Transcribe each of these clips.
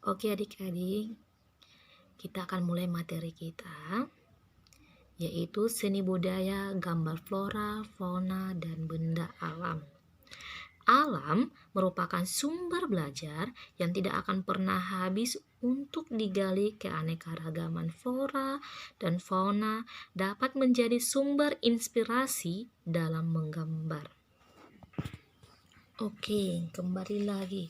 Oke adik-adik, kita akan mulai materi kita, yaitu seni budaya, gambar flora, fauna, dan benda alam. Alam merupakan sumber belajar yang tidak akan pernah habis untuk digali. Keanekaragaman flora dan fauna dapat menjadi sumber inspirasi dalam menggambar. Oke, kembali lagi.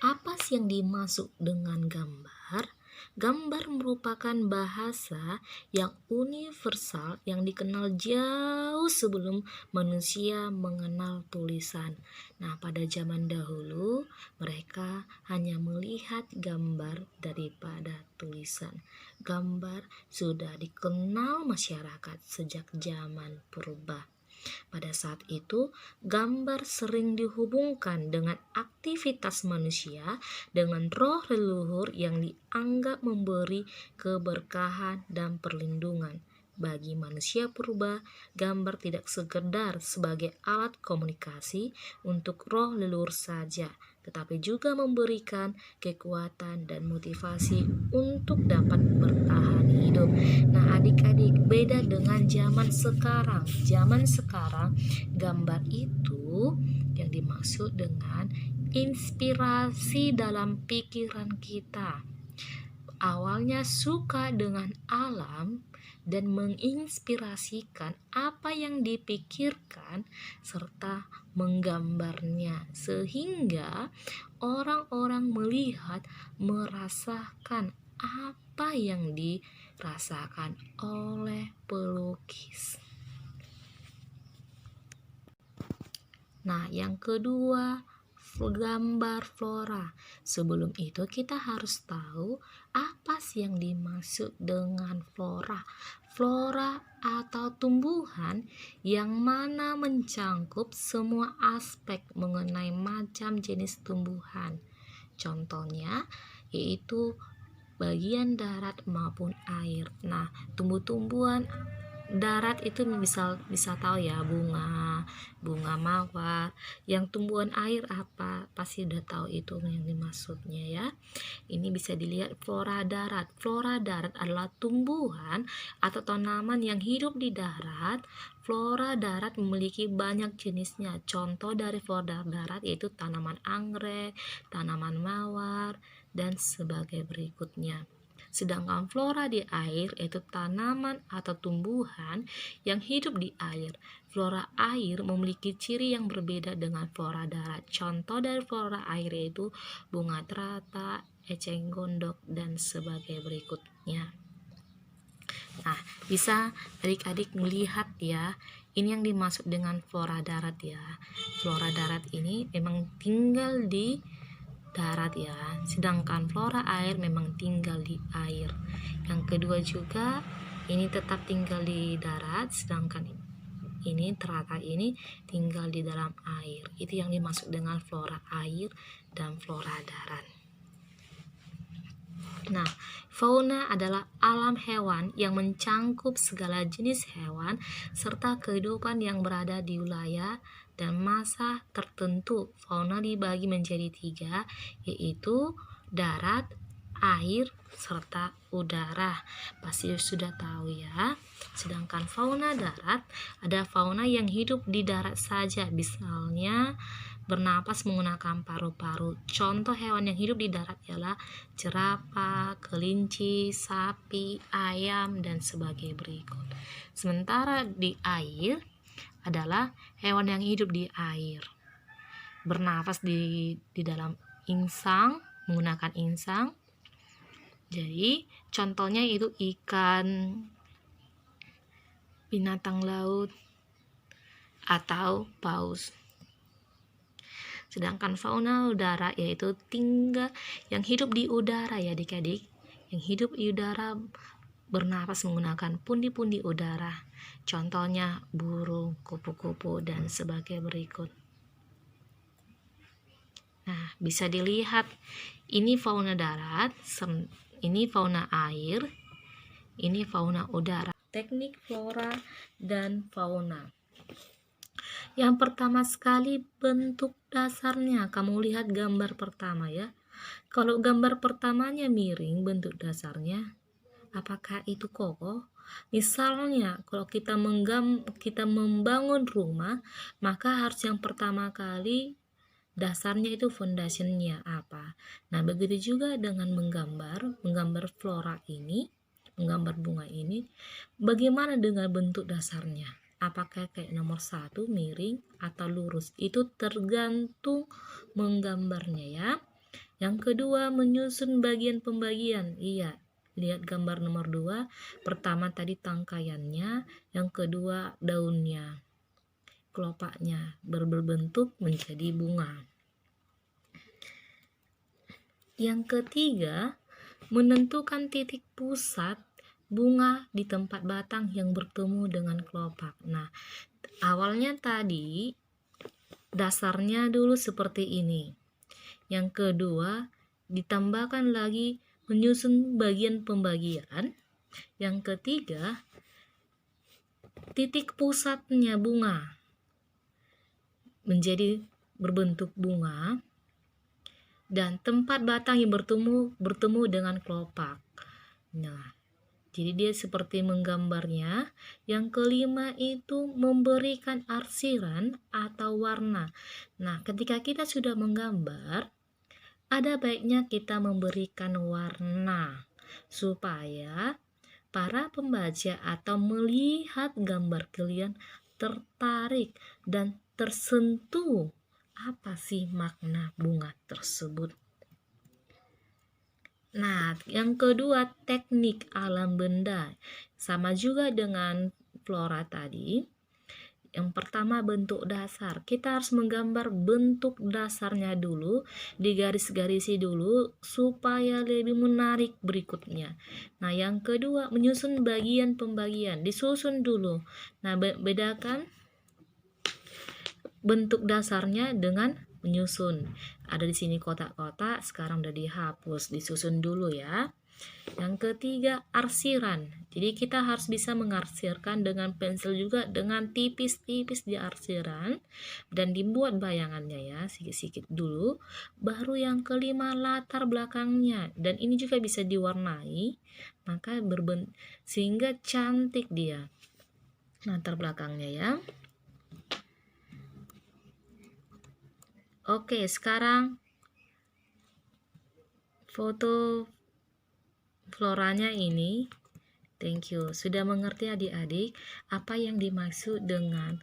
Apa sih yang dimaksud dengan gambar? Gambar merupakan bahasa yang universal yang dikenal jauh sebelum manusia mengenal tulisan. Nah, pada zaman dahulu mereka hanya melihat gambar daripada tulisan. Gambar sudah dikenal masyarakat sejak zaman purba. Pada saat itu, gambar sering dihubungkan dengan aktivitas manusia dengan roh leluhur yang dianggap memberi keberkahan dan perlindungan. Bagi manusia purba, gambar tidak sekedar sebagai alat komunikasi untuk roh leluhur saja, tetapi juga memberikan kekuatan dan motivasi untuk dapat bertahan hidup. Nah, adik-adik, beda dengan zaman sekarang. Zaman sekarang, gambar itu yang dimaksud dengan inspirasi dalam pikiran kita. Awalnya suka dengan alam dan menginspirasikan apa yang dipikirkan serta menggambarnya, sehingga orang-orang melihat, merasakan apa yang dirasakan oleh pelukis. Nah, yang kedua, gambar flora. Sebelum itu kita harus tahu apa sih yang dimaksud dengan flora. Flora atau tumbuhan yang mana mencangkup semua aspek mengenai macam jenis tumbuhan. Contohnya yaitu bagian darat maupun air. Nah, tumbuh-tumbuhan darat itu bisa tahu ya, bunga mawar. Yang tumbuhan air apa? Pasti udah tahu itu yang dimaksudnya ya. Ini bisa dilihat flora darat. Flora darat adalah tumbuhan atau tanaman yang hidup di darat. Flora darat memiliki banyak jenisnya. Contoh dari flora darat yaitu tanaman anggrek, tanaman mawar, dan sebagai berikutnya. Sedangkan flora di air yaitu tanaman atau tumbuhan yang hidup di air. Flora air memiliki ciri yang berbeda dengan flora darat. Contoh dari flora air yaitu bunga teratak, eceng gondok, dan sebagai berikutnya. Nah, bisa adik-adik melihat ya, ini yang dimaksud dengan flora darat ya. Flora darat ini memang tinggal di darat ya, sedangkan flora air memang tinggal di air. Yang kedua juga ini tetap tinggal di darat, sedangkan ini teratai ini tinggal di dalam air. Itu yang dimaksud dengan flora air dan flora darat. Nah, fauna adalah alam hewan yang mencangkup segala jenis hewan serta kehidupan yang berada di wilayah dan masa tertentu. Fauna dibagi menjadi 3, yaitu darat, air, serta udara. Pasti sudah tahu ya. Sedangkan fauna darat, ada fauna yang hidup di darat saja, misalnya bernapas menggunakan paru-paru. Contoh hewan yang hidup di darat ialah jerapah, kelinci, sapi, ayam, dan sebagai berikut. Sementara di air adalah hewan yang hidup di air, bernapas di dalam insang, menggunakan insang. Jadi contohnya itu ikan, binatang laut, atau paus. Sedangkan fauna udara yaitu tinggal yang hidup di udara ya adik-adik. Yang hidup di udara bernapas menggunakan pundi-pundi udara. Contohnya burung, kupu-kupu, dan sebagai berikut. Nah, bisa dilihat ini fauna darat, ini fauna air, ini fauna udara. Teknik flora dan fauna. Yang pertama sekali bentuk dasarnya. Kamu lihat gambar pertama ya. Kalau gambar pertamanya miring bentuk dasarnya, apakah itu kokoh? Misalnya, kalau kita membangun rumah, maka harus yang pertama kali dasarnya itu foundationnya apa. Nah, begitu juga dengan menggambar flora ini, menggambar bunga ini, bagaimana dengan bentuk dasarnya? Apakah kayak nomor 1 miring atau lurus? Itu tergantung menggambarnya ya. Yang kedua, menyusun bagian pembagian. Iya, lihat gambar nomor 2. Pertama tadi tangkaiannya, yang kedua daunnya, kelopaknya berbentuk menjadi bunga. Yang ketiga, menentukan titik pusat bunga di tempat batang yang bertemu dengan kelopak. Nah, awalnya tadi dasarnya dulu seperti ini. Yang kedua, ditambahkan lagi menyusun bagian pembagian. Yang ketiga, titik pusatnya bunga menjadi berbentuk bunga dan tempat batang yang bertemu dengan kelopak. Nah, jadi dia seperti menggambarnya. Yang kelima itu memberikan arsiran atau warna. Nah, ketika kita sudah menggambar, ada baiknya kita memberikan warna supaya para pembaca atau melihat gambar kalian tertarik dan tersentuh apa sih makna bunga tersebut. Nah, yang kedua, teknik alam benda. Sama juga dengan flora tadi. Yang pertama, bentuk dasar. Kita harus menggambar bentuk dasarnya dulu, digaris-garisi dulu supaya lebih menarik berikutnya. Nah, yang kedua, menyusun bagian pembagian. Disusun dulu. Nah, bedakan bentuk dasarnya dengan menyusun. Ada di sini kotak-kotak, sekarang udah dihapus, disusun dulu ya. Yang ketiga, arsiran. Jadi kita harus bisa mengarsirkan dengan pensil juga, dengan tipis-tipis di arsiran dan dibuat bayangannya ya, sedikit-sedikit dulu. Baru yang kelima, latar belakangnya, dan ini juga bisa diwarnai, maka sehingga cantik dia latar belakangnya ya. Oke, sekarang foto floranya ini. Thank you. Sudah mengerti adik-adik apa yang dimaksud dengan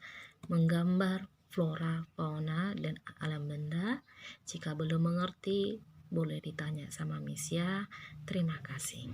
menggambar flora, fauna, dan alam benda? Jika belum mengerti, boleh ditanya sama Miss ya. Terima kasih.